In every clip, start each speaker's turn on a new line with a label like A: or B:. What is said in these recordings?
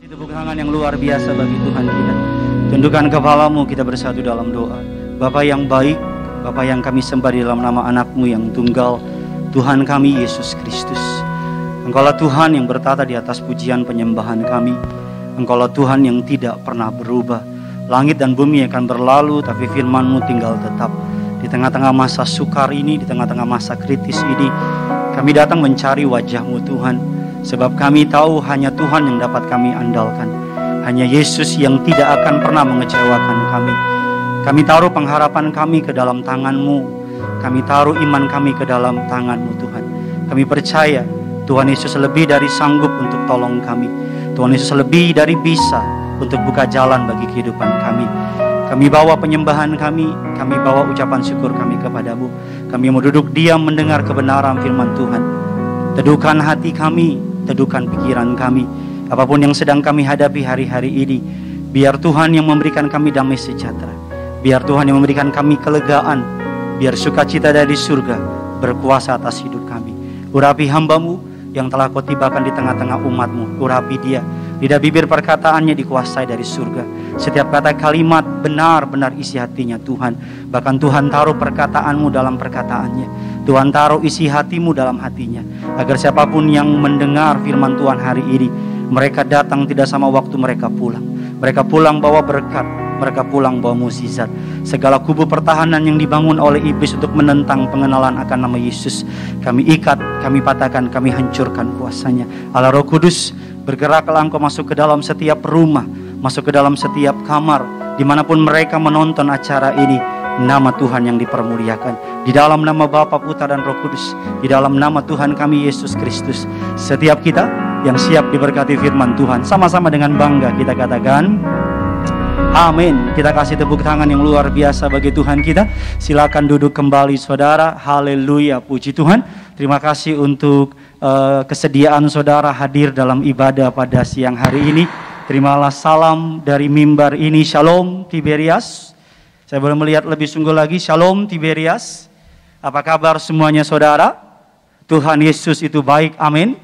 A: Tepuk tangan yang luar biasa bagi Tuhan kita. Tundukkan kepalamu, kita bersatu dalam doa. Bapa yang baik, Bapa yang kami sembah di dalam nama anak-Mu yang tunggal, Tuhan kami Yesus Kristus. Engkaulah Tuhan yang bertata di atas pujian penyembahan kami. Engkaulah Tuhan yang tidak pernah berubah. Langit dan bumi akan berlalu, tapi firman-Mu tinggal tetap. Di tengah-tengah masa sukar ini, di tengah-tengah masa kritis ini, kami datang mencari wajah-Mu Tuhan. Sebab kami tahu hanya Tuhan yang dapat kami andalkan. Hanya Yesus yang tidak akan pernah mengecewakan kami. Kami taruh pengharapan kami ke dalam tangan-Mu. Kami taruh iman kami ke dalam tangan-Mu Tuhan. Kami percaya Tuhan Yesus lebih dari sanggup untuk tolong kami. Tuhan Yesus lebih dari bisa untuk buka jalan bagi kehidupan kami. Kami bawa penyembahan kami bawa ucapan syukur kami kepadamu. Kami mau duduk diam mendengar kebenaran firman Tuhan. Teduhkan hati kami, teduhkan pikiran kami. Apapun yang sedang kami hadapi hari-hari ini, biar Tuhan yang memberikan kami damai sejahtera. Biar Tuhan yang memberikan kami kelegaan. Biar sukacita dari surga berkuasa atas hidup kami. Urapi hamba-Mu yang telah Kau tibakan di tengah-tengah umat-Mu. Urapi dia. Lidah bibir perkataannya dikuasai dari surga. Setiap kata kalimat benar-benar isi hatinya Tuhan. Bahkan Tuhan taruh perkataan-Mu dalam perkataannya. Tuhan taruh isi hati-Mu dalam hatinya. Agar siapapun yang mendengar firman Tuhan hari ini, mereka datang tidak sama waktu mereka pulang. Mereka pulang bawa berkat, mereka pulang bawa mukjizat. Segala kubu pertahanan yang dibangun oleh iblis untuk menentang pengenalan akan nama Yesus, kami ikat, kami patahkan, kami hancurkan kuasanya. Allah Roh Kudus, bergeraklah Engkau masuk ke dalam setiap rumah, masuk ke dalam setiap kamar, dimanapun mereka menonton acara ini. Nama Tuhan yang dipermuliakan. Di dalam nama Bapa, Putra dan Roh Kudus. Di dalam nama Tuhan kami Yesus Kristus. Setiap kita yang siap diberkati firman Tuhan, sama-sama dengan bangga kita katakan amin. Kita kasih tepuk tangan yang luar biasa bagi Tuhan kita. Silakan duduk kembali saudara. Haleluya, puji Tuhan. Terima kasih untuk kesediaan saudara hadir dalam ibadah pada siang hari ini. Terimalah salam dari mimbar ini. Shalom Tiberias. Saya boleh melihat lebih sungguh lagi. Shalom Tiberias. Apa kabar semuanya saudara? Tuhan Yesus itu baik, amin.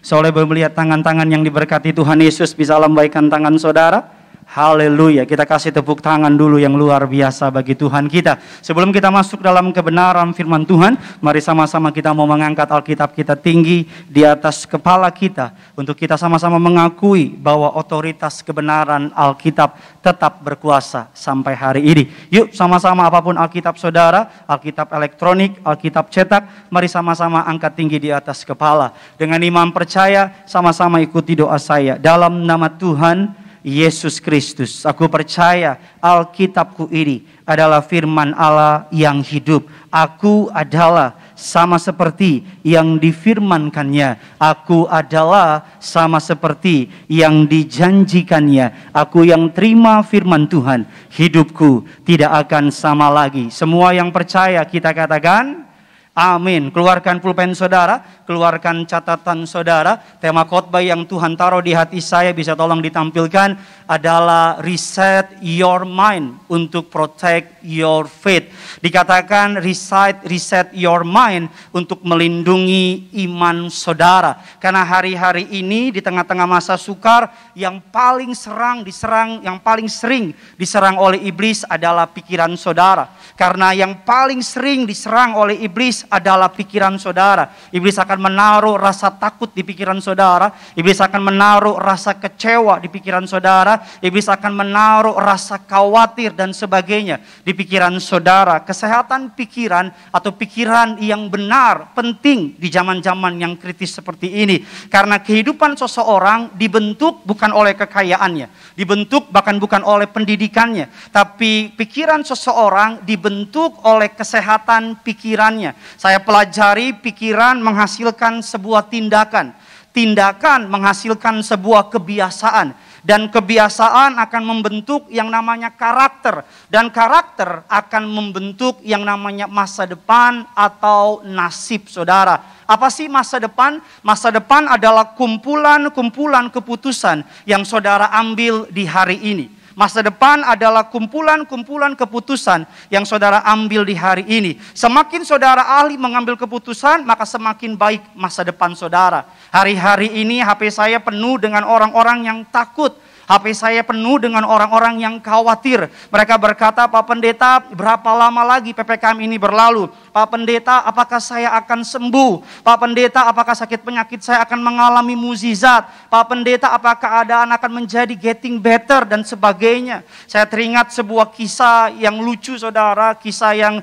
A: Saya boleh melihat tangan-tangan yang diberkati Tuhan Yesus. Bisa lambaikan tangan saudara. Haleluya. Kita kasih tepuk tangan dulu yang luar biasa bagi Tuhan kita. Sebelum kita masuk dalam kebenaran firman Tuhan, mari sama-sama kita mau mengangkat Alkitab kita tinggi di atas kepala kita, untuk kita sama-sama mengakui bahwa otoritas kebenaran Alkitab tetap berkuasa sampai hari ini. Yuk sama-sama, apapun Alkitab saudara, Alkitab elektronik, Alkitab cetak, mari sama-sama angkat tinggi di atas kepala. Dengan iman percaya, sama-sama ikuti doa saya. Dalam nama Tuhan Yesus Kristus, aku percaya Alkitabku ini adalah firman Allah yang hidup. Aku adalah sama seperti yang difirmankannya. Aku adalah sama seperti yang dijanjikannya. Aku yang terima firman Tuhan, hidupku tidak akan sama lagi. Semua yang percaya kita katakan amin. Keluarkan pulpen saudara, keluarkan catatan saudara. Tema khotbah yang Tuhan taruh di hati saya, bisa tolong ditampilkan, adalah reset your mind untuk protect your faith. Dikatakan reset your mind untuk melindungi iman saudara. Karena hari-hari ini di tengah-tengah masa sukar, yang paling sering diserang oleh iblis adalah pikiran saudara. Karena yang paling sering diserang oleh iblis adalah pikiran saudara. Iblis akan menaruh rasa takut di pikiran saudara. Iblis akan menaruh rasa kecewa di pikiran saudara. Iblis akan menaruh rasa khawatir dan sebagainya di pikiran saudara. Kesehatan pikiran atau pikiran yang benar penting di zaman-zaman yang kritis seperti ini. Karena kehidupan seseorang dibentuk bukan oleh kekayaannya, dibentuk bahkan bukan oleh pendidikannya, tapi pikiran seseorang dibentuk oleh kesehatan pikirannya. Saya pelajari pikiran menghasilkan sebuah tindakan. Tindakan menghasilkan sebuah kebiasaan. Dan kebiasaan akan membentuk yang namanya karakter. Dan karakter akan membentuk yang namanya masa depan atau nasib saudara. Apa sih masa depan? Masa depan adalah kumpulan-kumpulan keputusan yang saudara ambil di hari ini.
B: Masa depan adalah kumpulan-kumpulan keputusan yang saudara ambil di hari ini. Semakin saudara ahli mengambil keputusan, maka semakin baik masa depan saudara. Hari-hari ini HP saya penuh dengan orang-orang yang takut. HP saya penuh dengan orang-orang yang khawatir. Mereka berkata, Pak Pendeta, berapa lama lagi PPKM ini berlalu? Pak Pendeta, apakah saya akan sembuh? Pak Pendeta, apakah sakit penyakit saya akan mengalami mukjizat? Pak Pendeta, apakah keadaan akan menjadi getting better dan sebagainya? Saya teringat sebuah kisah yang lucu saudara, kisah yang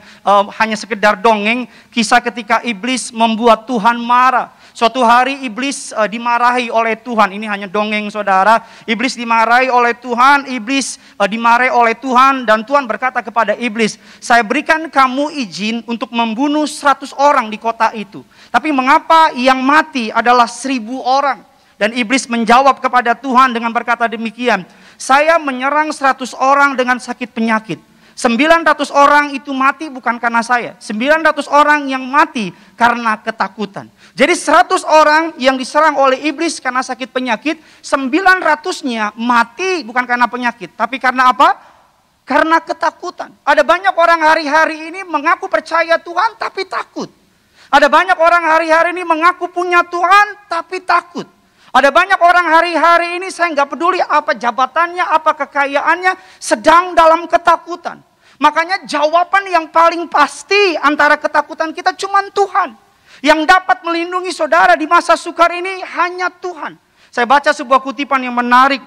B: hanya sekedar dongeng, kisah ketika iblis membuat Tuhan marah. Suatu hari iblis dimarahi oleh Tuhan. Ini hanya dongeng saudara. Iblis dimarahi oleh Tuhan. Iblis dimarahi oleh Tuhan. Dan Tuhan berkata kepada iblis, saya berikan kamu izin untuk membunuh 100 orang di kota itu. Tapi mengapa yang mati adalah 1000 orang? Dan iblis menjawab kepada Tuhan dengan berkata demikian, saya menyerang 100 orang dengan sakit penyakit. 900 orang itu mati bukan karena saya. 900 orang yang mati karena ketakutan. Jadi 100 orang yang diserang oleh iblis karena sakit penyakit, 900-nya mati bukan karena penyakit. Tapi karena apa? Karena ketakutan. Ada banyak orang hari-hari ini mengaku percaya Tuhan tapi takut. Ada banyak orang hari-hari ini mengaku punya Tuhan tapi takut. Ada banyak orang hari-hari ini saya nggak peduli apa jabatannya, apa kekayaannya, sedang dalam ketakutan. Makanya jawaban yang paling pasti antara ketakutan kita cuma Tuhan. Yang dapat melindungi saudara di masa sukar ini hanya Tuhan. Saya baca sebuah kutipan yang menarik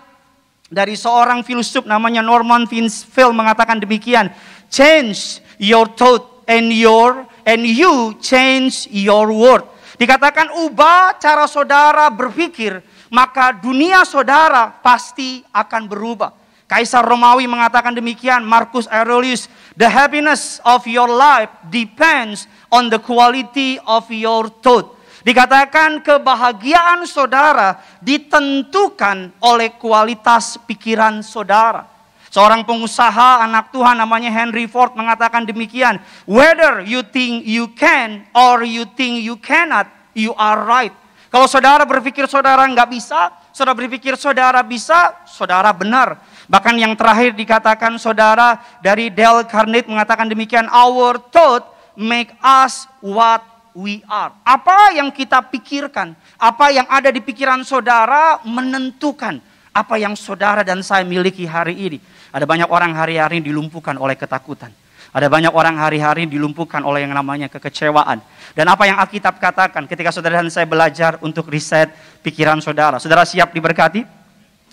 B: dari seorang filsuf namanya Norman Vincent mengatakan demikian. Change your thought and you change your world. Dikatakan ubah cara saudara berpikir, maka dunia saudara pasti akan berubah. Kaisar Romawi mengatakan demikian, Marcus Aurelius, the happiness of your life depends on the quality of your thought. Dikatakan kebahagiaan saudara ditentukan oleh kualitas pikiran saudara. Seorang pengusaha anak Tuhan namanya Henry Ford mengatakan demikian, whether you think you can or you think you cannot, you are right. Kalau saudara berpikir saudara nggak bisa, saudara berpikir saudara bisa, saudara benar. Bahkan yang terakhir dikatakan saudara dari Dale Carnegie mengatakan demikian, our thought make us what we are. Apa yang kita pikirkan, apa yang ada di pikiran saudara menentukan apa yang saudara dan saya miliki hari ini. Ada banyak orang hari-hari dilumpuhkan oleh ketakutan. Ada banyak orang hari-hari dilumpuhkan oleh yang namanya kekecewaan. Dan apa yang Alkitab katakan ketika saudara dan saya belajar untuk riset pikiran saudara. Saudara siap diberkati?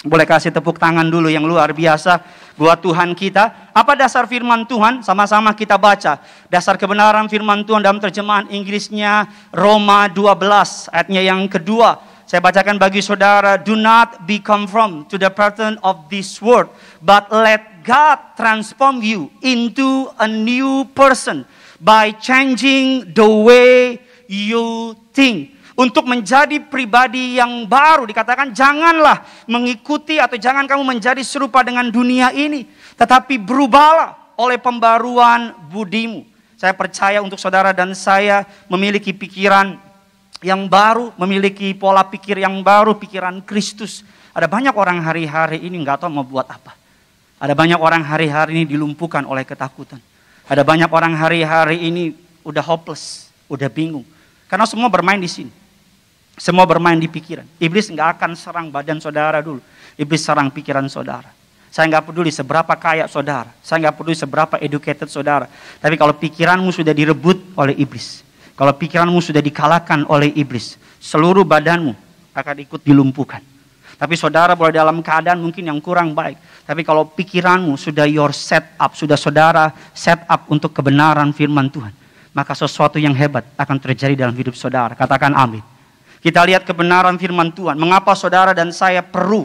B: Boleh kasih tepuk tangan dulu yang luar biasa buat Tuhan kita. Apa dasar firman Tuhan? Sama-sama kita baca. Dasar kebenaran firman Tuhan dalam terjemahan Inggrisnya Roma 12 ayatnya yang kedua. Saya bacakan bagi saudara. Do not be conformed to the pattern of this world, but let God transform you into a new person by changing the way you think. Untuk menjadi pribadi yang baru, dikatakan janganlah mengikuti atau jangan kamu menjadi serupa dengan dunia ini, tetapi berubahlah oleh pembaruan budimu. Saya percaya untuk saudara dan saya memiliki pikiran yang baru, memiliki pola pikir yang baru, pikiran Kristus. Ada banyak orang hari-hari ini nggak tahu mau buat apa. Ada banyak orang hari-hari ini dilumpuhkan oleh ketakutan. Ada banyak orang hari-hari ini udah hopeless, udah bingung. Karena semua bermain di sini. Semua bermain di pikiran. Iblis nggak akan serang badan saudara dulu. Iblis serang pikiran saudara. Saya nggak peduli seberapa kaya saudara. Saya nggak peduli seberapa educated saudara. Tapi kalau pikiranmu sudah direbut oleh iblis. Kalau pikiranmu sudah dikalahkan oleh iblis. Seluruh badanmu akan ikut dilumpuhkan. Tapi saudara boleh dalam keadaan mungkin yang kurang baik. Tapi kalau pikiranmu sudah your set up. Sudah saudara set up untuk kebenaran firman Tuhan. Maka sesuatu yang hebat akan terjadi dalam hidup saudara. Katakan amin. Kita lihat kebenaran firman Tuhan. Mengapa saudara dan saya perlu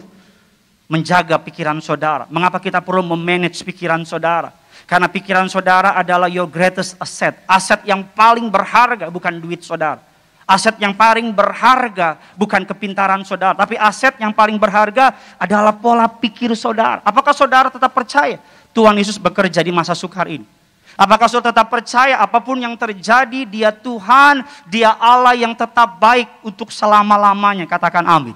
B: menjaga pikiran saudara? Mengapa kita perlu memanage pikiran saudara? Karena pikiran saudara adalah your greatest asset. Aset yang paling berharga bukan duit saudara. Aset yang paling berharga bukan kepintaran saudara. Tapi aset yang paling berharga adalah pola pikir saudara. Apakah saudara tetap percaya Tuhan Yesus bekerja di masa sukar ini? Apakah saudara tetap percaya apapun yang terjadi, dia Tuhan, dia Allah yang tetap baik untuk selama-lamanya? Katakan amin.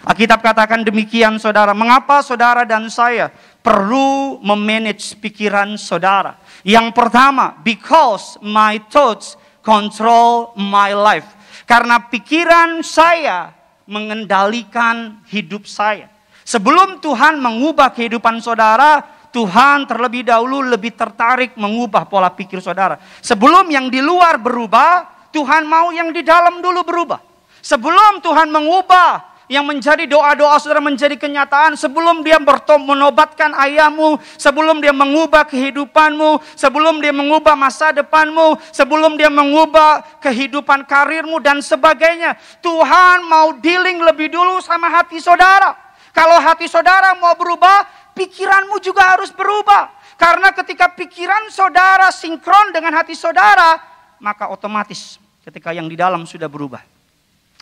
B: Alkitab katakan demikian saudara. Mengapa saudara dan saya perlu memanage pikiran saudara? Yang pertama, because my thoughts control my life. Karena pikiran saya mengendalikan hidup saya. Sebelum Tuhan mengubah kehidupan saudara, Tuhan terlebih dahulu lebih tertarik mengubah pola pikir saudara. Sebelum yang di luar berubah, Tuhan mau yang di dalam dulu berubah. Sebelum Tuhan mengubah yang menjadi doa-doa saudara menjadi kenyataan, sebelum dia menobatkan ayahmu, sebelum dia mengubah kehidupanmu, sebelum dia mengubah masa depanmu, sebelum dia mengubah kehidupan karirmu dan sebagainya, Tuhan mau dealing lebih dulu sama hati saudara. Kalau hati saudara mau berubah, pikiranmu juga harus berubah. Karena ketika pikiran saudara sinkron dengan hati saudara, maka otomatis ketika yang di dalam sudah berubah,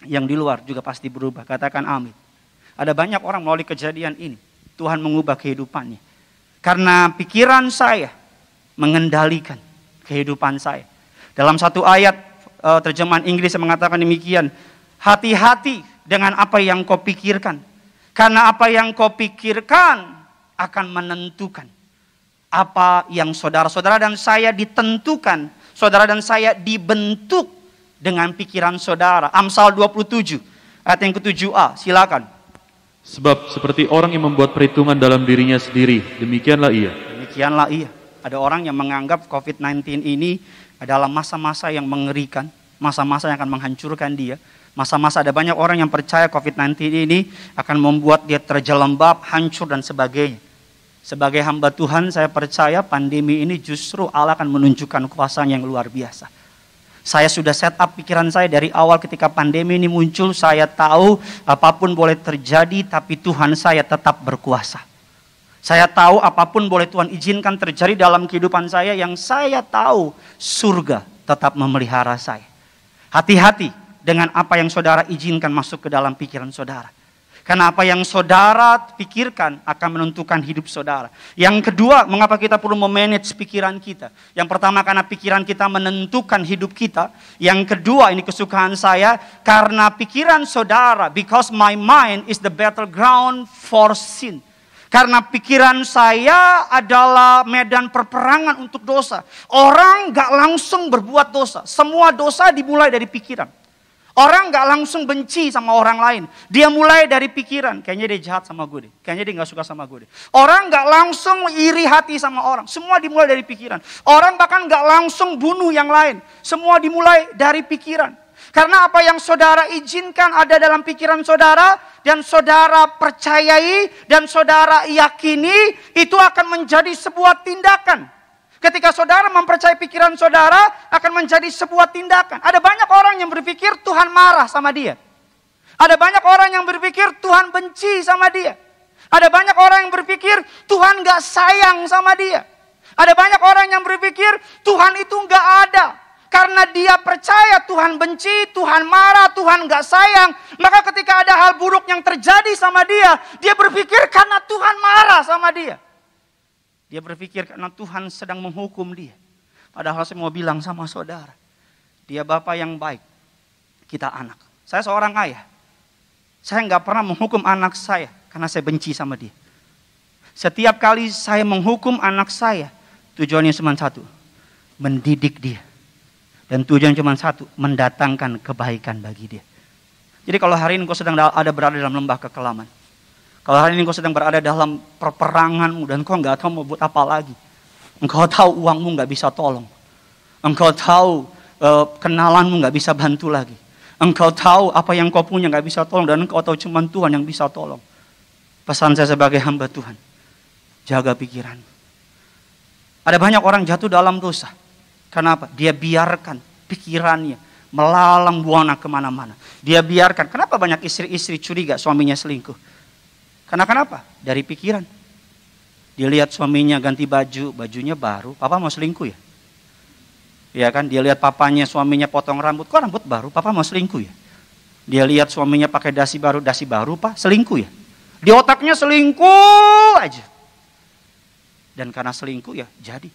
B: yang di luar juga pasti berubah. Katakan amin. Ada banyak orang melalui kejadian ini, Tuhan mengubah kehidupannya. Karena pikiran saya mengendalikan kehidupan saya. Dalam satu ayat terjemahan Inggris yang mengatakan demikian, hati-hati dengan apa yang kau pikirkan. Karena apa yang kau pikirkan akan menentukan apa yang saudara-saudara dan saya ditentukan. Saudara dan saya dibentuk dengan pikiran saudara. Amsal 27 ayat yang ke-7a, silakan.
C: Sebab seperti orang yang membuat perhitungan dalam dirinya sendiri, demikianlah ia.
B: Demikianlah ia. Ada orang yang menganggap COVID-19 ini adalah masa-masa yang mengerikan, masa-masa yang akan menghancurkan dia. Masa-masa ada banyak orang yang percaya COVID-19 ini akan membuat dia terjelembab, hancur dan sebagainya. Sebagai hamba Tuhan saya percaya pandemi ini justru Allah akan menunjukkan kuasa-Nya yang luar biasa. Saya sudah set up pikiran saya dari awal ketika pandemi ini muncul. Saya tahu apapun boleh terjadi tapi Tuhan saya tetap berkuasa. Saya tahu apapun boleh Tuhan izinkan terjadi dalam kehidupan saya. Yang saya tahu surga tetap memelihara saya. Hati-hati dengan apa yang saudara izinkan masuk ke dalam pikiran saudara. Karena apa yang saudara pikirkan akan menentukan hidup saudara. Yang kedua, mengapa kita perlu memanage pikiran kita? Yang pertama, karena pikiran kita menentukan hidup kita. Yang kedua, ini kesukaan saya, karena pikiran saudara, because my mind is the battleground for sin. Karena pikiran saya adalah medan perperangan untuk dosa. Orang gak langsung berbuat dosa. Semua dosa dimulai dari pikiran. Orang gak langsung benci sama orang lain. Dia mulai dari pikiran. Kayaknya dia jahat sama gue deh. Kayaknya dia gak suka sama gue deh. Orang gak langsung iri hati sama orang. Semua dimulai dari pikiran. Orang bahkan gak langsung bunuh yang lain. Semua dimulai dari pikiran. Karena apa yang saudara izinkan ada dalam pikiran saudara. Dan saudara percayai. Dan saudara yakini. Itu akan menjadi sebuah tindakan. Ketika saudara mempercayai pikiran saudara akan menjadi sebuah tindakan. Ada banyak orang yang berpikir Tuhan marah sama dia. Ada banyak orang yang berpikir Tuhan benci sama dia. Ada banyak orang yang berpikir Tuhan gak sayang sama dia. Ada banyak orang yang berpikir Tuhan itu gak ada. Karena dia percaya Tuhan benci, Tuhan marah, Tuhan gak sayang. Maka ketika ada hal buruk yang terjadi sama dia, dia berpikir karena Tuhan marah sama dia. Dia berpikir karena Tuhan sedang menghukum dia. Padahal saya mau bilang sama saudara. Dia Bapa yang baik. Kita anak. Saya seorang ayah. Saya nggak pernah menghukum anak saya. Karena saya benci sama dia. Setiap kali saya menghukum anak saya. Tujuannya cuma satu. Mendidik dia. Dan tujuan cuma satu. Mendatangkan kebaikan bagi dia. Jadi kalau hari ini kau sedang berada dalam lembah kekelaman. Kalau hari ini kau sedang berada dalam peperanganmu dan kau nggak tahu mau buat apa lagi. Engkau tahu uangmu nggak bisa tolong. Engkau tahu kenalanmu nggak bisa bantu lagi. Engkau tahu apa yang kau punya nggak bisa tolong dan engkau tahu cuma Tuhan yang bisa tolong. Pesan saya sebagai hamba Tuhan, jaga pikiran. Ada banyak orang jatuh dalam dosa. Kenapa? Dia biarkan pikirannya melalang buana kemana-mana. Dia biarkan. Kenapa banyak istri-istri curiga suaminya selingkuh? Karena kenapa? Dari pikiran. Dia lihat suaminya ganti baju, bajunya baru. Papa mau selingkuh ya? Ya kan? Dia lihat papanya, suaminya potong rambut. Kok rambut baru? Papa mau selingkuh ya? Dia lihat suaminya pakai dasi baru Pak, selingkuh ya? Di otaknya selingkuh aja. Dan karena selingkuh ya jadi.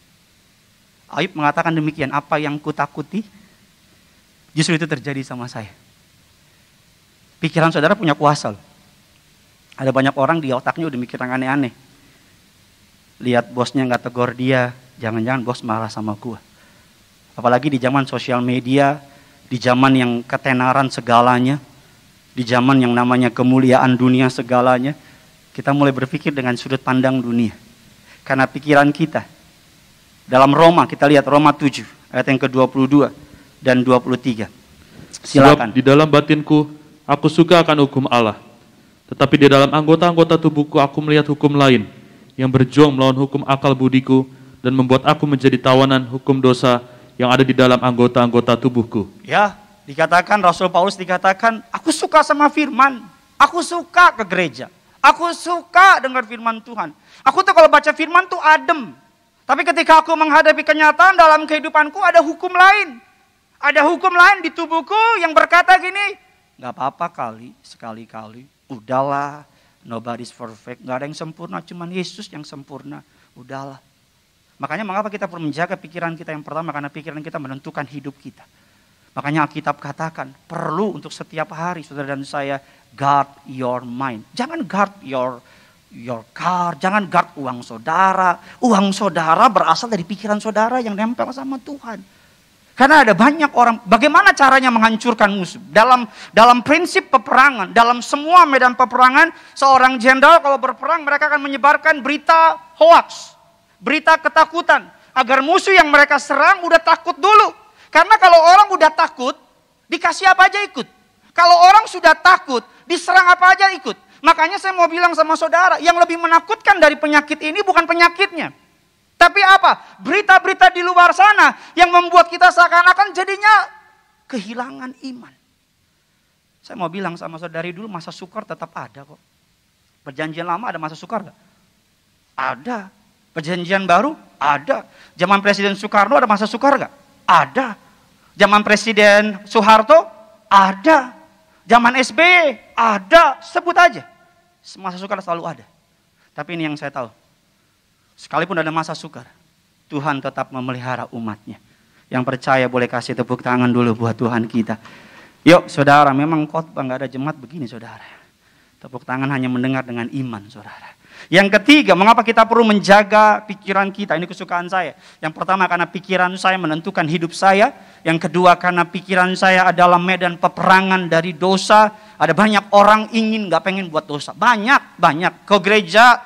B: Ayub mengatakan demikian, apa yang kutakuti justru itu terjadi sama saya. Pikiran saudara punya kuasa loh. Ada banyak orang di otaknya udah mikir yang aneh-aneh. Lihat bosnya nggak tegur dia, jangan-jangan bos marah sama gua. Apalagi di zaman sosial media, di zaman yang ketenaran segalanya, di zaman yang namanya kemuliaan dunia segalanya, kita mulai berpikir dengan sudut pandang dunia. Karena pikiran kita, dalam Roma, kita lihat Roma 7, ayat yang ke-22 dan 23. Silakan.
C: Sebab di dalam batinku, aku suka akan hukum Allah. Tetapi di dalam anggota-anggota tubuhku, aku melihat hukum lain, yang berjuang melawan hukum akal budiku, dan membuat aku menjadi tawanan hukum dosa yang ada di dalam anggota-anggota tubuhku.
B: Ya, dikatakan Rasul Paulus dikatakan, aku suka sama firman, aku suka ke gereja, aku suka dengar firman Tuhan. Aku tuh kalau baca firman tuh adem. Tapi ketika aku menghadapi kenyataan dalam kehidupanku ada hukum lain. Ada hukum lain di tubuhku yang berkata gini, gak apa-apa kali, sekali-kali, udahlah, nobody's perfect, gak ada yang sempurna, cuman Yesus yang sempurna, udahlah. Makanya mengapa kita perlu menjaga pikiran kita yang pertama, karena pikiran kita menentukan hidup kita. Makanya Alkitab katakan, perlu untuk setiap hari saudara dan saya, guard your mind. Jangan guard your car, jangan guard uang saudara. Uang saudara berasal dari pikiran saudara yang nempel sama Tuhan. Karena ada banyak orang, bagaimana caranya menghancurkan musuh? Dalam prinsip peperangan, dalam semua medan peperangan, seorang jenderal kalau berperang mereka akan menyebarkan berita hoax, berita ketakutan, agar musuh yang mereka serang udah takut dulu. Karena kalau orang udah takut, dikasih apa aja ikut. Kalau orang sudah takut, diserang apa aja ikut. Makanya saya mau bilang sama saudara, yang lebih menakutkan dari penyakit ini bukan penyakitnya. Tapi apa? Berita-berita di luar sana yang membuat kita seakan-akan jadinya kehilangan iman. Saya mau bilang sama saudari dulu, masa sukar tetap ada kok. Perjanjian lama ada masa sukar gak? Ada. Perjanjian baru? Ada. Zaman Presiden Soekarno ada masa sukar gak? Ada. Zaman Presiden Soeharto? Ada. Zaman SBY? Ada. Sebut aja. Masa sukar selalu ada. Tapi ini yang saya tahu. Sekalipun ada masa sukar, Tuhan tetap memelihara umatnya. Yang percaya boleh kasih tepuk tangan dulu buat Tuhan kita. Yuk saudara, memang khotbah gak ada jemaat begini saudara. Tepuk tangan hanya mendengar dengan iman saudara. Yang ketiga, mengapa kita perlu menjaga pikiran kita? Ini kesukaan saya. Yang pertama karena pikiran saya menentukan hidup saya. Yang kedua karena pikiran saya adalah medan peperangan dari dosa. Ada banyak orang ingin gak pengen buat dosa. Banyak. Ke gereja,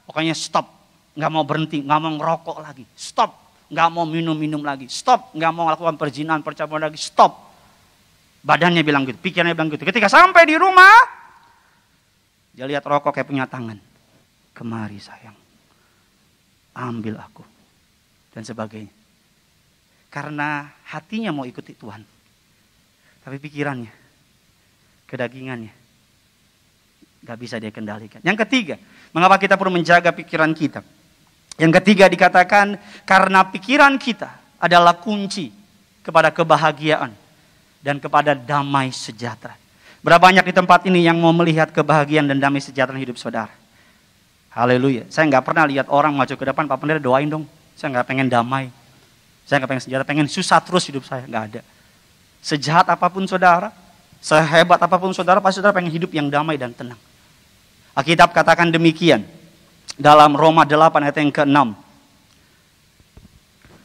B: pokoknya stop. Gak mau berhenti, gak mau ngerokok lagi. Stop. Gak mau minum-minum lagi. Stop. Gak mau melakukan perzinahan, percabulan lagi. Stop. Badannya bilang gitu, pikirannya bilang gitu. Ketika sampai di rumah, dia lihat rokok kayak punya tangan. Kemari sayang, ambil aku. Dan sebagainya. Karena hatinya mau ikuti Tuhan. Tapi pikirannya, kedagingannya, gak bisa dia kendalikan. Yang ketiga, mengapa kita perlu menjaga pikiran kita? Yang ketiga dikatakan karena pikiran kita adalah kunci kepada kebahagiaan dan kepada damai sejahtera. Berapa banyak di tempat ini yang mau melihat kebahagiaan dan damai sejahtera hidup saudara? Haleluya. Saya nggak pernah lihat orang maju ke depan, Pak Pendeta doain dong. Saya nggak pengen damai. Saya nggak pengen sejahtera, pengen susah terus hidup saya. Nggak ada. Sejahat apapun saudara, sehebat apapun saudara, pasti saudara pengen hidup yang damai dan tenang. Alkitab katakan demikian. Dalam Roma 8 ayat yang ke-6.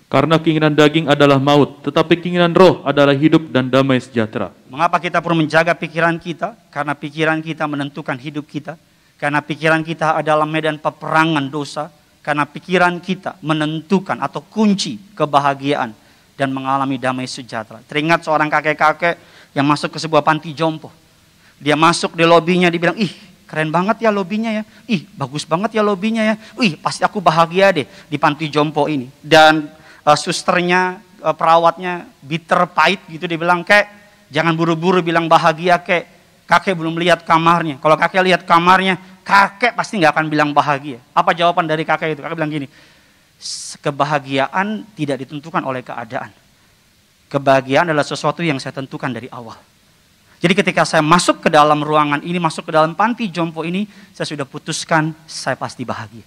C: Karena keinginan daging adalah maut, tetapi keinginan roh adalah hidup dan damai sejahtera.
B: Mengapa kita perlu menjaga pikiran kita? Karena pikiran kita menentukan hidup kita. Karena pikiran kita adalah medan peperangan dosa. Karena pikiran kita menentukan atau kunci kebahagiaan dan mengalami damai sejahtera. Teringat seorang kakek-kakek yang masuk ke sebuah panti jompo. Dia masuk di lobinya, dibilang, ih keren banget ya lobinya ya. Ih bagus banget ya lobinya ya. Ih pasti aku bahagia deh di panti jompo ini. Dan susternya, perawatnya bitter pahit gitu. Dia bilang, kek jangan buru-buru bilang bahagia kek. Kakek belum lihat kamarnya. Kalau kakek lihat kamarnya, kakek pasti nggak akan bilang bahagia. Apa jawaban dari kakek itu? Kakek bilang gini, kebahagiaan tidak ditentukan oleh keadaan. Kebahagiaan adalah sesuatu yang saya tentukan dari awal. Jadi ketika saya masuk ke dalam ruangan ini, masuk ke dalam panti jompo ini, saya sudah putuskan saya pasti bahagia.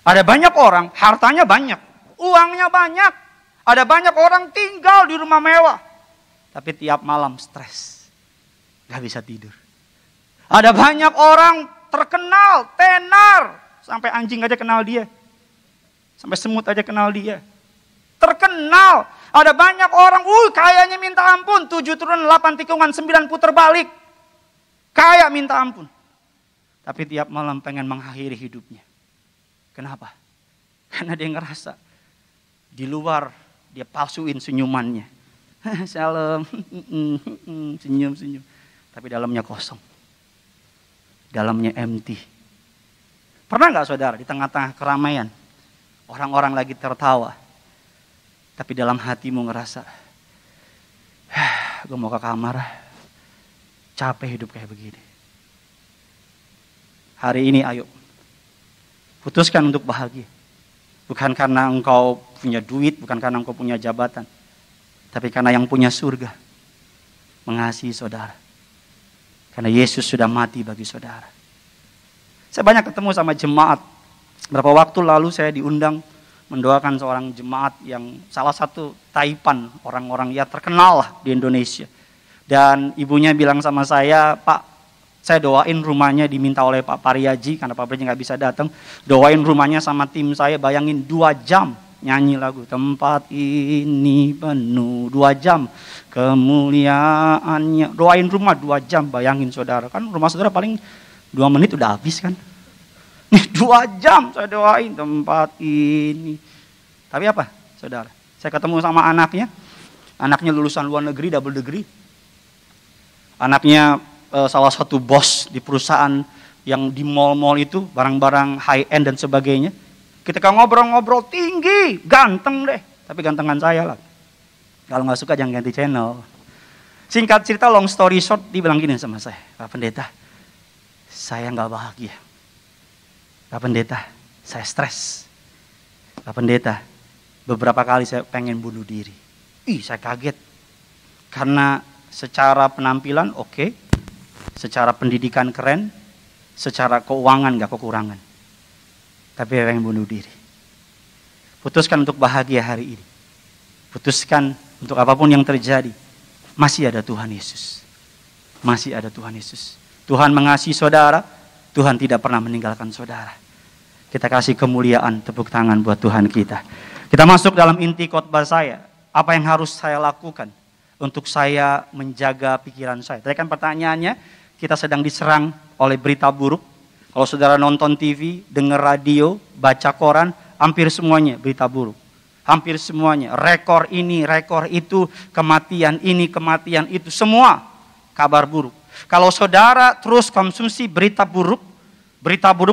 B: Ada banyak orang, hartanya banyak, uangnya banyak. Ada banyak orang tinggal di rumah mewah. Tapi tiap malam stres, gak bisa tidur. Ada banyak orang terkenal, tenar. Sampai anjing aja kenal dia. Sampai semut aja kenal dia. Terkenal. Ada banyak orang, kayaknya minta ampun. 7 turun, 8 tikungan, 9 puter balik. Kaya minta ampun. Tapi tiap malam pengen mengakhiri hidupnya. Kenapa? Karena dia ngerasa di luar dia palsuin senyumannya. Shalom, senyum-senyum. Tapi dalamnya kosong. Dalamnya empty. Pernah nggak saudara di tengah-tengah keramaian, orang-orang lagi tertawa, tapi dalam hatimu ngerasa, gue mau ke kamar, capek hidup kayak begini. Hari ini ayo, putuskan untuk bahagia. Bukan karena engkau punya duit, bukan karena engkau punya jabatan, tapi karena yang punya surga mengasihi saudara. Karena Yesus sudah mati bagi saudara. Saya banyak ketemu sama jemaat. Berapa waktu lalu saya diundang mendoakan seorang jemaat yang salah satu taipan orang-orang ya terkenal lah di Indonesia. Dan ibunya bilang sama saya, Pak, saya doain rumahnya diminta oleh Pak Pariaji, karena Pak Pariaji nggak bisa datang. Doain rumahnya sama tim saya, bayangin 2 jam nyanyi lagu. Tempat ini penuh, 2 jam kemuliaannya. Doain rumah 2 jam, bayangin saudara. Kan rumah saudara paling 2 menit udah habis kan. Nih 2 jam saya doain tempat ini. Tapi apa saudara? Saya ketemu sama anaknya. Anaknya lulusan luar negeri, double degree. Anaknya salah satu bos di perusahaan yang di mall-mall itu. Barang-barang high end dan sebagainya. Ketika ngobrol-ngobrol tinggi, ganteng deh. Tapi gantengan saya lah. Kalau gak suka jangan ganti channel. Singkat cerita, long story short, dia bilang gini sama saya. Pak Pendeta, saya gak bahagia. Pak Pendeta, saya stres. Pak Pendeta, beberapa kali saya pengen bunuh diri. Saya kaget. Karena secara penampilan oke, secara pendidikan keren, secara keuangan gak kekurangan. Tapi pengen bunuh diri. Putuskan untuk bahagia hari ini. Putuskan untuk apapun yang terjadi. Masih ada Tuhan Yesus. Masih ada Tuhan Yesus. Tuhan mengasihi saudara. Tuhan tidak pernah meninggalkan saudara. Kita kasih kemuliaan, tepuk tangan buat Tuhan kita. Kita masuk dalam inti khotbah saya. Apa yang harus saya lakukan untuk saya menjaga pikiran saya? Tadi kan pertanyaannya, kita sedang diserang oleh berita buruk. Kalau saudara nonton TV, dengar radio, baca koran, hampir semuanya berita buruk. Hampir semuanya, rekor ini, rekor itu, kematian ini, kematian itu, semua kabar buruk. Kalau saudara terus konsumsi berita buruk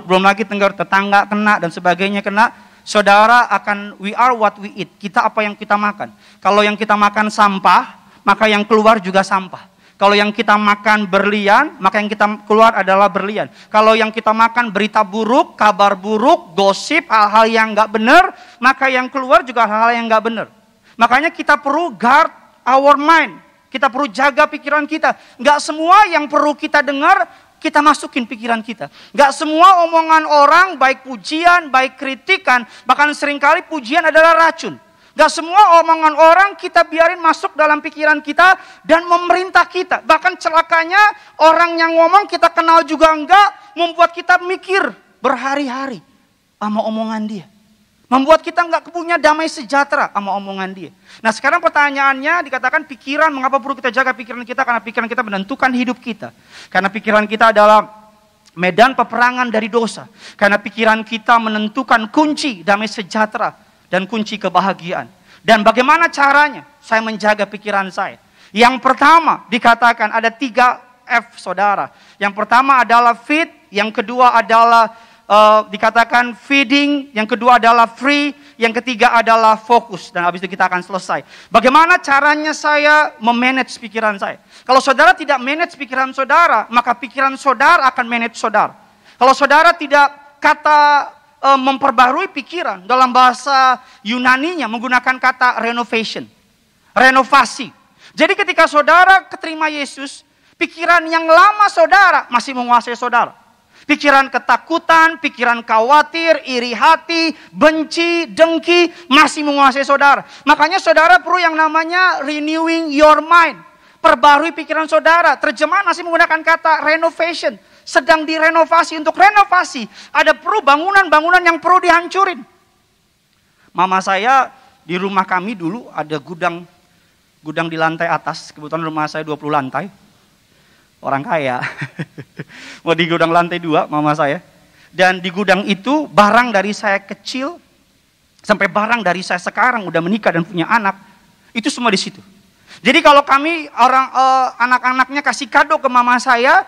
B: belum lagi tetangga kena dan sebagainya kena, saudara akan, we are what we eat. Kita apa yang kita makan. Kalau yang kita makan sampah, maka yang keluar juga sampah. Kalau yang kita makan berlian, maka yang kita keluar adalah berlian. Kalau yang kita makan berita buruk, kabar buruk, gosip, hal-hal yang nggak benar, maka yang keluar juga hal-hal yang nggak benar. Makanya kita perlu guard our mind. Kita perlu jaga pikiran kita. Nggak semua yang perlu kita dengar, kita masukin pikiran kita. Nggak semua omongan orang, baik pujian, baik kritikan, bahkan seringkali pujian adalah racun. Gak semua omongan orang kita biarin masuk dalam pikiran kita dan memerintah kita. Bahkan celakanya orang yang ngomong kita kenal juga enggak, membuat kita mikir berhari-hari sama omongan dia. Membuat kita enggak punya damai sejahtera sama omongan dia. Nah sekarang pertanyaannya dikatakan pikiran, mengapa perlu kita jaga pikiran kita? Karena pikiran kita menentukan hidup kita. Karena pikiran kita adalah medan peperangan dari dosa. Karena pikiran kita menentukan kunci damai sejahtera dan kunci kebahagiaan. Dan bagaimana caranya saya menjaga pikiran saya? Yang pertama dikatakan ada 3 F saudara. Yang pertama adalah feed, yang kedua adalah dikatakan feeding, yang kedua adalah free, yang ketiga adalah fokus. Dan habis itu kita akan selesai. Bagaimana caranya saya memanage pikiran saya? Kalau saudara tidak manage pikiran saudara, maka pikiran saudara akan manage saudara. Kalau saudara tidak memperbarui pikiran, dalam bahasa Yunaninya menggunakan kata renovation, renovasi. Jadi ketika saudara keterima Yesus, pikiran yang lama saudara masih menguasai saudara. Pikiran ketakutan, pikiran khawatir, iri hati, benci, dengki masih menguasai saudara. Makanya saudara perlu yang namanya renewing your mind. Perbarui pikiran saudara. Terjemahan masih menggunakan kata renovation. sedang direnovasi. Untuk renovasi, ada perlu bangunan-bangunan yang perlu dihancurin. Mama saya di rumah kami dulu ada gudang di lantai atas. Kebetulan rumah saya 20 lantai. Orang kaya. Mau di gudang lantai 2 mama saya. Dan di gudang itu barang dari saya kecil sampai barang dari saya sekarang udah menikah dan punya anak, itu semua di situ. Jadi kalau kami anak-anaknya kasih kado ke mama saya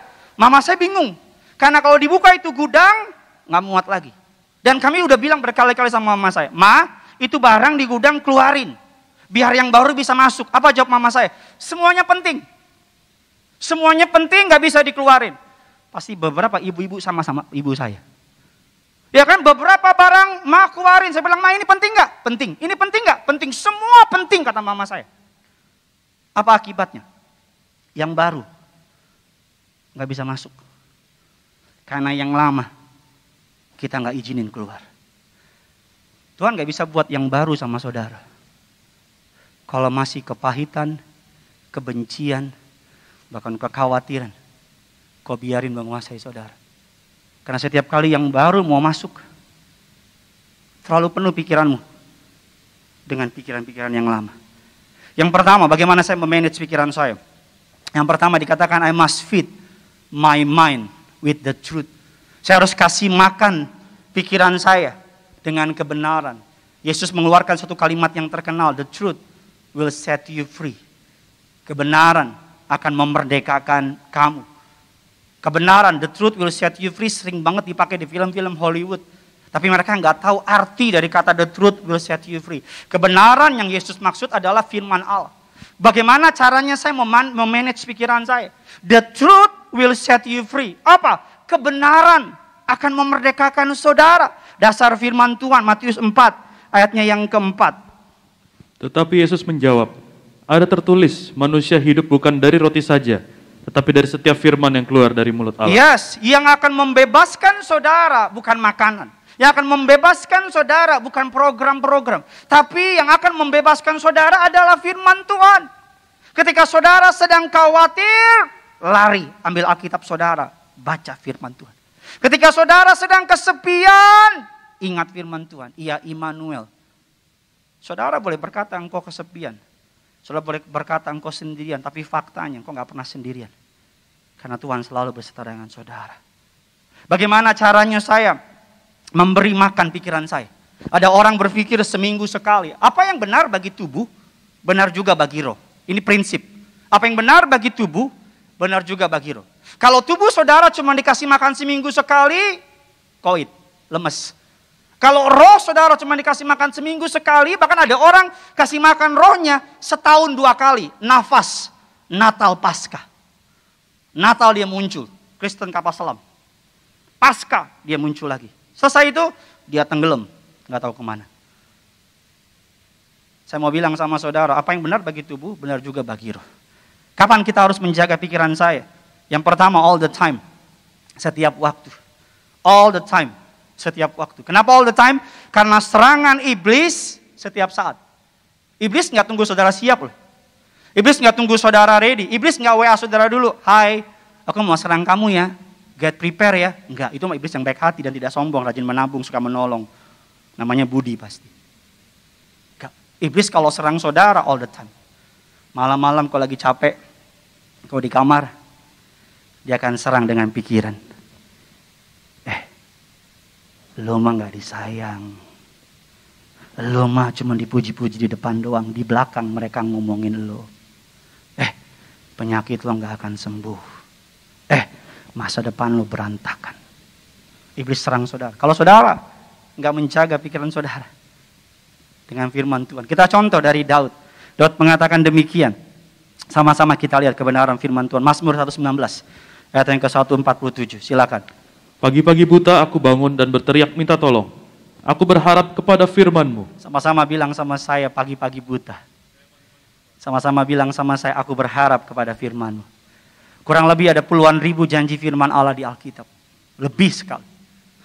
B: bingung. Karena kalau dibuka itu gudang, nggak muat lagi. Dan kami udah bilang berkali-kali sama mama saya, "Ma, itu barang di gudang keluarin. Biar yang baru bisa masuk." Apa jawab mama saya? "Semuanya penting. Semuanya penting, nggak bisa dikeluarin." Pasti beberapa ibu-ibu sama-sama ibu saya. Ya kan, beberapa barang Ma keluarin. Saya bilang, "Ma, ini penting nggak?" "Penting." "Ini penting nggak?" "Penting." Semua penting, kata mama saya. Apa akibatnya? Yang baru nggak bisa masuk. Karena yang lama kita nggak izinin keluar. Tuhan nggak bisa buat yang baru sama saudara. Kalau masih kepahitan, kebencian, bahkan kekhawatiran, kau biarin menguasai saudara. Karena setiap kali yang baru mau masuk, terlalu penuh pikiranmu dengan pikiran-pikiran yang lama. Yang pertama, bagaimana saya memanage pikiran saya? Yang pertama dikatakan, I must feed my mind with the truth. Saya harus kasih makan pikiran saya dengan kebenaran. Yesus mengeluarkan satu kalimat yang terkenal, the truth will set you free. Kebenaran akan memerdekakan kamu. Kebenaran, the truth will set you free, sering banget dipakai di film-film Hollywood. Tapi mereka nggak tahu arti dari kata the truth will set you free. Kebenaran yang Yesus maksud adalah firman Allah. Bagaimana caranya saya memanage pikiran saya? The truth will set you free. Apa? Kebenaran akan memerdekakan saudara. Dasar firman Tuhan, Matius 4, ayatnya yang keempat.
C: Tetapi Yesus menjawab, ada tertulis, manusia hidup bukan dari roti saja, tetapi dari setiap firman yang keluar dari mulut Allah.
B: Yes, yang akan membebaskan saudara bukan makanan. Yang akan membebaskan saudara bukan program-program. Tapi yang akan membebaskan saudara adalah firman Tuhan. Ketika saudara sedang khawatir, lari, ambil Alkitab saudara, baca firman Tuhan. Ketika saudara sedang kesepian, ingat firman Tuhan. Ia Immanuel. Saudara boleh berkata engkau kesepian. Saudara boleh berkata engkau sendirian, tapi faktanya engkau gak pernah sendirian. Karena Tuhan selalu beserta dengan saudara. Bagaimana caranya saya memberi makan pikiran saya? Ada orang berpikir seminggu sekali. Apa yang benar bagi tubuh, benar juga bagi roh. Ini prinsip. Apa yang benar bagi tubuh, benar juga bagi roh. Kalau tubuh saudara cuma dikasih makan seminggu sekali, koit, lemes. Kalau roh saudara cuma dikasih makan seminggu sekali, bahkan ada orang kasih makan rohnya setahun 2 kali. Nafas, Natal, Paskah. Natal dia muncul, Kristen kapal selam. Paskah dia muncul lagi. Selesai itu dia tenggelam, nggak tahu kemana. Saya mau bilang sama saudara, apa yang benar bagi tubuh, benar juga bagi roh. Kapan kita harus menjaga pikiran saya? Yang pertama, all the time. Setiap waktu. All the time. Setiap waktu. Kenapa all the time? Karena serangan iblis setiap saat. Iblis nggak tunggu saudara siap loh. Iblis nggak tunggu saudara ready. Iblis nggak WA saudara dulu. Hai, aku mau serang kamu ya. Get prepare ya. Enggak, itu iblis yang baik hati dan tidak sombong, rajin menabung, suka menolong. Namanya Budi pasti. Enggak. Iblis kalau serang saudara all the time. Malam-malam kalau lagi capek, kalau di kamar, dia akan serang dengan pikiran. Lo mah gak disayang. Lo mah cuma dipuji-puji di depan doang. Di belakang mereka ngomongin lo. Penyakit lo gak akan sembuh. Masa depan lo berantakan. Iblis serang saudara. Kalau saudara gak menjaga pikiran saudara dengan firman Tuhan. Kita contoh dari Daud. Daud mengatakan demikian. Sama-sama kita lihat kebenaran firman Tuhan. Mazmur 119 ayat yang ke-147. Silakan.
C: Pagi-pagi buta aku bangun dan berteriak minta tolong. Aku berharap kepada firman-Mu.
B: Sama-sama bilang sama saya, pagi-pagi buta. Sama-sama bilang sama saya, aku berharap kepada firman-Mu. Kurang lebih ada puluhan ribu janji firman Allah di Alkitab. Lebih sekali.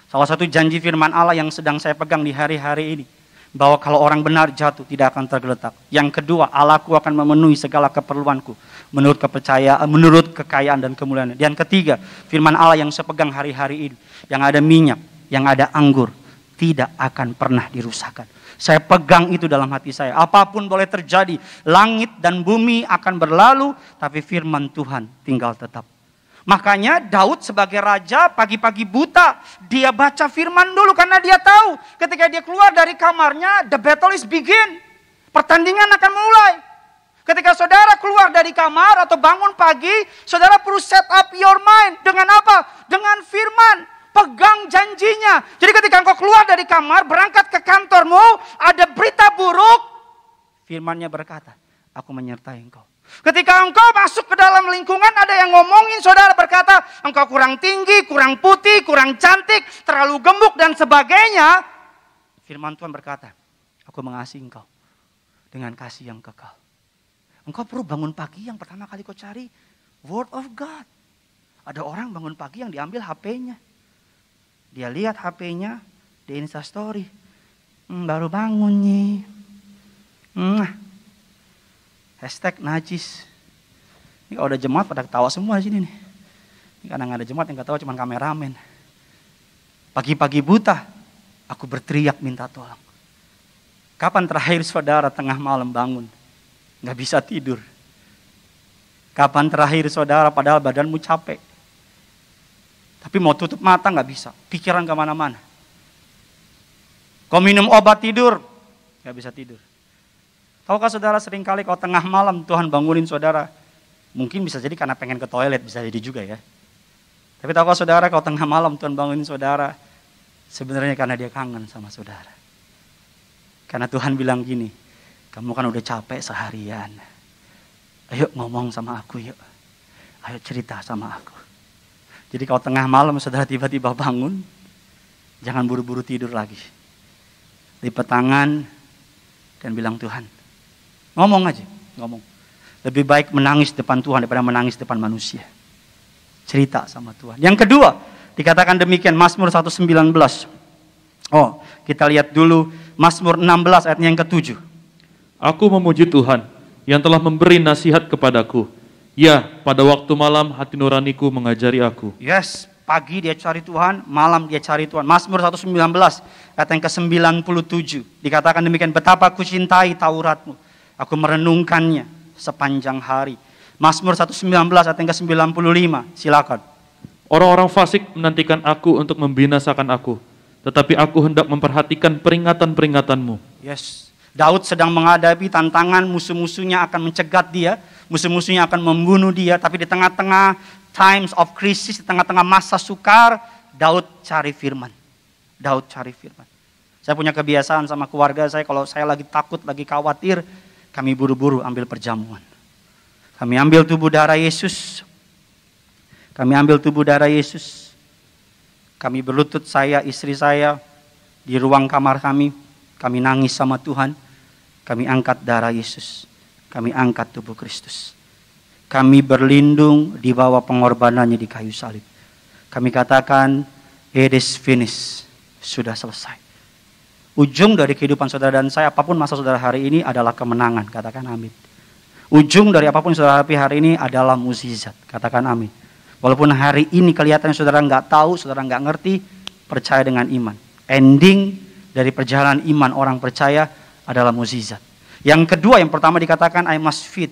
B: Salah satu janji firman Allah yang sedang saya pegang di hari-hari ini. Bahwa kalau orang benar jatuh tidak akan tergeletak. Yang kedua, Allahku akan memenuhi segala keperluanku menurut kepercayaan, menurut kekayaan dan kemuliaan. Dan ketiga, firman Allah yang saya pegang hari-hari ini, yang ada minyak, yang ada anggur, tidak akan pernah dirusakkan. Saya pegang itu dalam hati saya. Apapun boleh terjadi, langit dan bumi akan berlalu, tapi firman Tuhan tinggal tetap. Makanya Daud sebagai raja pagi-pagi buta, dia baca firman dulu karena dia tahu ketika dia keluar dari kamarnya, the battle is begin. Pertandingan akan mulai. Ketika saudara keluar dari kamar atau bangun pagi, saudara perlu set up your mind. Dengan apa? Dengan firman. Pegang janjinya. Jadi ketika engkau keluar dari kamar, berangkat ke kantormu, ada berita buruk. Firmannya berkata, aku menyertai engkau. Ketika engkau masuk ke dalam lingkungan, ada yang ngomongin saudara berkata, engkau kurang tinggi, kurang putih, kurang cantik, terlalu gemuk dan sebagainya. Firman Tuhan berkata, aku mengasihi engkau dengan kasih yang kekal. Engkau perlu bangun pagi, yang pertama kali kau cari Word of God. Ada orang bangun pagi yang diambil HP-nya. Dia lihat HP-nya di Instastory. Baru bangun nih. Hashtag najis. Ini kalau ada jemaat pada ketawa semua di sini nih. Ini karena nggak ada jemaat yang ketawa cuma kameramen. Pagi-pagi buta, aku berteriak minta tolong. Kapan terakhir saudara tengah malam bangun? Nggak bisa tidur. Kapan terakhir saudara padahal badanmu capek. Tapi mau tutup mata nggak bisa. Pikiran kemana-mana. Kau minum obat tidur, nggak bisa tidur. Tahukah saudara seringkali kalau tengah malam Tuhan bangunin saudara. Mungkin bisa jadi karena pengen ke toilet, bisa jadi juga ya. Tapi tahukah saudara kalau tengah malam Tuhan bangunin saudara. Sebenarnya karena dia kangen sama saudara. Karena Tuhan bilang gini, kamu kan udah capek seharian. Ayo ngomong sama aku yuk. Ayo cerita sama aku. Jadi kalau tengah malam saudara tiba-tiba bangun, jangan buru-buru tidur lagi. Lipat tangan dan bilang Tuhan. Ngomong aja, ngomong. Lebih baik menangis depan Tuhan daripada menangis depan manusia. Cerita sama Tuhan. Yang kedua, dikatakan demikian Mazmur 119. Oh, kita lihat dulu Mazmur 16 ayat yang ke-7.
C: Aku memuji Tuhan yang telah memberi nasihat kepadaku. Ya, pada waktu malam hati nuraniku mengajari aku.
B: Yes, pagi dia cari Tuhan, malam dia cari Tuhan. Mazmur 119 ayat yang ke-97. Dikatakan demikian, betapa aku cintai Tauratmu. Aku merenungkannya sepanjang hari. Mazmur 119 ayat yang ke-95. Silakan.
C: Orang-orang fasik menantikan aku untuk membinasakan aku. Tetapi aku hendak memperhatikan peringatan-peringatanmu.
B: Yes. Daud sedang menghadapi tantangan, musuh-musuhnya akan mencegat dia. Musuh-musuhnya akan membunuh dia. Tapi di tengah-tengah times of crisis, di tengah-tengah masa sukar, Daud cari firman. Daud cari firman. Saya punya kebiasaan sama keluarga saya, kalau saya lagi takut, lagi khawatir, kami buru-buru ambil perjamuan. Kami ambil tubuh darah Yesus. Kami ambil tubuh darah Yesus. Kami berlutut, saya, istri saya, di ruang kamar kami. Kami nangis sama Tuhan. Kami angkat darah Yesus. Kami angkat tubuh Kristus. Kami berlindung di bawah pengorbanannya di kayu salib. Kami katakan, it is finished. Sudah selesai. Ujung dari kehidupan saudara dan saya, apapun masa saudara hari ini adalah kemenangan. Katakan amin. Ujung dari apapun saudara hadapi hari ini adalah mukjizat. Katakan amin. Walaupun hari ini kelihatan saudara nggak tahu, saudara nggak ngerti, percaya dengan iman. Ending dari perjalanan iman orang percaya adalah mukjizat. Yang kedua, yang pertama dikatakan I must feed.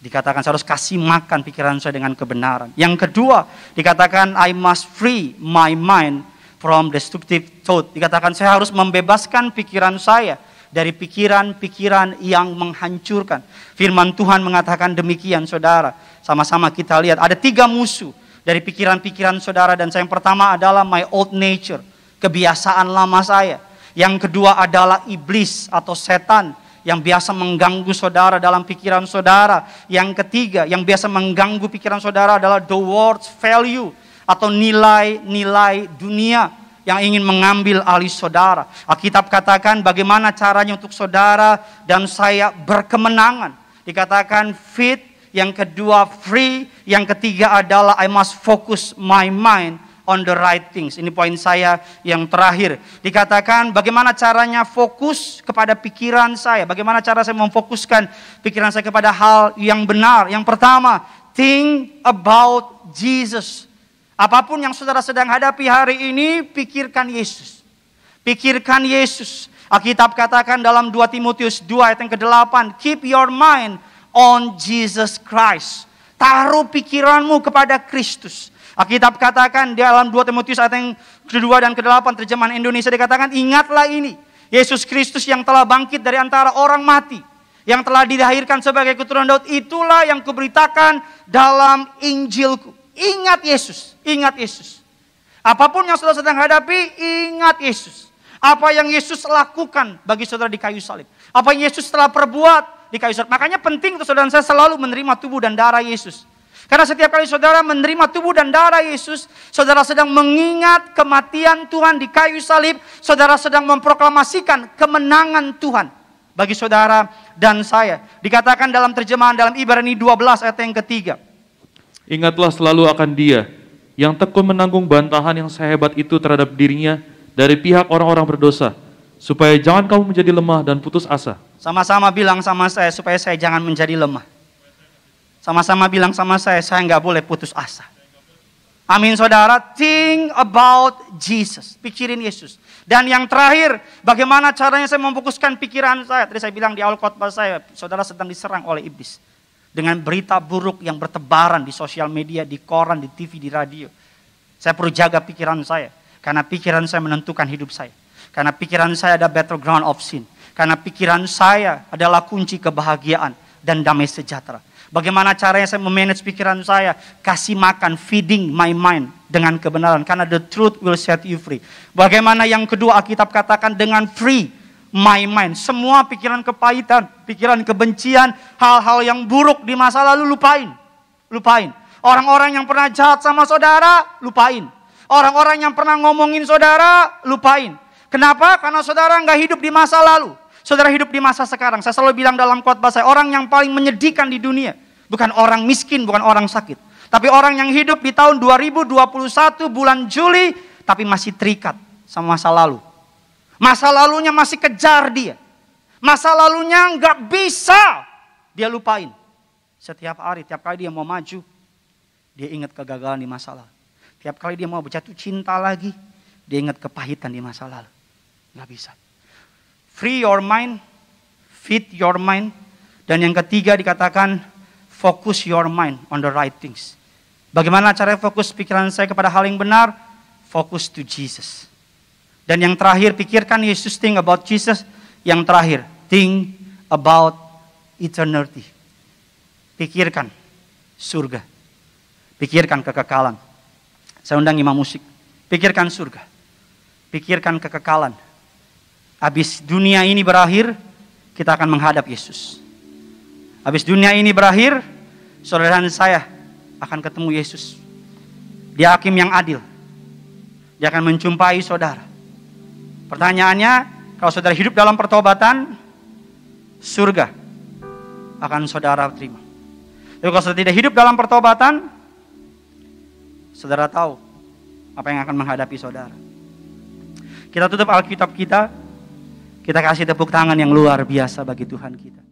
B: Dikatakan saya harus kasih makan pikiran saya dengan kebenaran. Yang kedua dikatakan I must free my mind from destructive thought. Dikatakan saya harus membebaskan pikiran saya dari pikiran-pikiran yang menghancurkan. Firman Tuhan mengatakan demikian saudara. Sama-sama kita lihat ada 3 musuh dari pikiran-pikiran saudara. Dan yang pertama adalah my old nature, kebiasaan lama saya. Yang kedua adalah iblis atau setan yang biasa mengganggu saudara dalam pikiran saudara. Yang ketiga yang biasa mengganggu pikiran saudara adalah the world's value atau nilai-nilai dunia yang ingin mengambil alih saudara. Alkitab katakan bagaimana caranya untuk saudara dan saya berkemenangan. Dikatakan fit, yang kedua free, yang ketiga adalah I must focus my mind on the right things. Ini poin saya yang terakhir. Dikatakan bagaimana caranya fokus kepada pikiran saya. Bagaimana cara saya memfokuskan pikiran saya kepada hal yang benar. Yang pertama, think about Jesus. Apapun yang saudara sedang hadapi hari ini, pikirkan Yesus. Pikirkan Yesus. Alkitab katakan dalam 2 Timotius 2 ayat yang ke-8, keep your mind on Jesus Christ. Taruh pikiranmu kepada Kristus. Alkitab katakan di dalam 2 Timotius ayat yang kedua dan ke-8 terjemahan Indonesia dikatakan, ingatlah ini, Yesus Kristus yang telah bangkit dari antara orang mati, yang telah dilahirkan sebagai keturunan Daud, itulah yang kuberitakan dalam Injilku. Ingat Yesus, ingat Yesus. Apapun yang saudara sedang hadapi, ingat Yesus. Apa yang Yesus lakukan bagi saudara di kayu salib. Apa yang Yesus telah perbuat di kayu salib. Makanya penting untuk saudara saya selalu menerima tubuh dan darah Yesus. Karena setiap kali saudara menerima tubuh dan darah Yesus, saudara sedang mengingat kematian Tuhan di kayu salib. Saudara sedang memproklamasikan kemenangan Tuhan bagi saudara dan saya. Dikatakan dalam terjemahan dalam Ibrani 12 ayat yang ketiga.
C: Ingatlah selalu akan Dia yang tekun menanggung bantahan yang sehebat itu terhadap dirinya dari pihak orang-orang berdosa, supaya jangan kamu menjadi lemah dan putus asa.
B: Sama-sama bilang sama saya, supaya saya jangan menjadi lemah. Sama-sama bilang sama saya nggak boleh putus asa. Amin saudara, think about Jesus. Pikirin Yesus. Dan yang terakhir, bagaimana caranya saya memfokuskan pikiran saya. Tadi saya bilang di awal khotbah saya, saudara sedang diserang oleh iblis. Dengan berita buruk yang bertebaran di sosial media, di koran, di TV, di radio. Saya perlu jaga pikiran saya. Karena pikiran saya menentukan hidup saya. Karena pikiran saya ada battleground of sin. Karena pikiran saya adalah kunci kebahagiaan dan damai sejahtera. Bagaimana caranya saya memanage pikiran saya? Kasih makan, feeding my mind dengan kebenaran. Karena the truth will set you free. Bagaimana yang kedua Alkitab katakan dengan free my mind. Semua pikiran kepahitan, pikiran kebencian, hal-hal yang buruk di masa lalu lupain. Lupain. Orang-orang yang pernah jahat sama saudara, lupain. Orang-orang yang pernah ngomongin saudara, lupain. Kenapa? Karena saudara nggak hidup di masa lalu. Saudara hidup di masa sekarang. Saya selalu bilang dalam khotbah saya, orang yang paling menyedihkan di dunia, bukan orang miskin, bukan orang sakit. Tapi orang yang hidup di tahun 2021 bulan Juli, tapi masih terikat sama masa lalu. Masa lalunya masih kejar dia. Masa lalunya nggak bisa dia lupain. Setiap hari, tiap kali dia mau maju, dia ingat kegagalan di masa lalu. Tiap kali dia mau berjatuh cinta lagi, dia ingat kepahitan di masa lalu. Nggak bisa. Free your mind, feed your mind. Dan yang ketiga dikatakan, focus your mind on the right things. Bagaimana cara fokus pikiran saya kepada hal yang benar? Focus to Jesus. Dan yang terakhir, pikirkan Yesus, think about Jesus. Yang terakhir, think about eternity. Pikirkan surga. Pikirkan kekekalan. Saya undang imam musik. Pikirkan surga. Pikirkan kekekalan. Habis dunia ini berakhir, kita akan menghadap Yesus. Habis dunia ini berakhir, saudara dan saya akan ketemu Yesus. Dia hakim yang adil. Dia akan menjumpai saudara. Pertanyaannya, kalau saudara hidup dalam pertobatan, surga akan saudara terima. Tapi kalau saudara tidak hidup dalam pertobatan, saudara tahu apa yang akan menghadapi saudara. Kita tutup Alkitab kita. Kita kasih tepuk tangan yang luar biasa bagi Tuhan kita.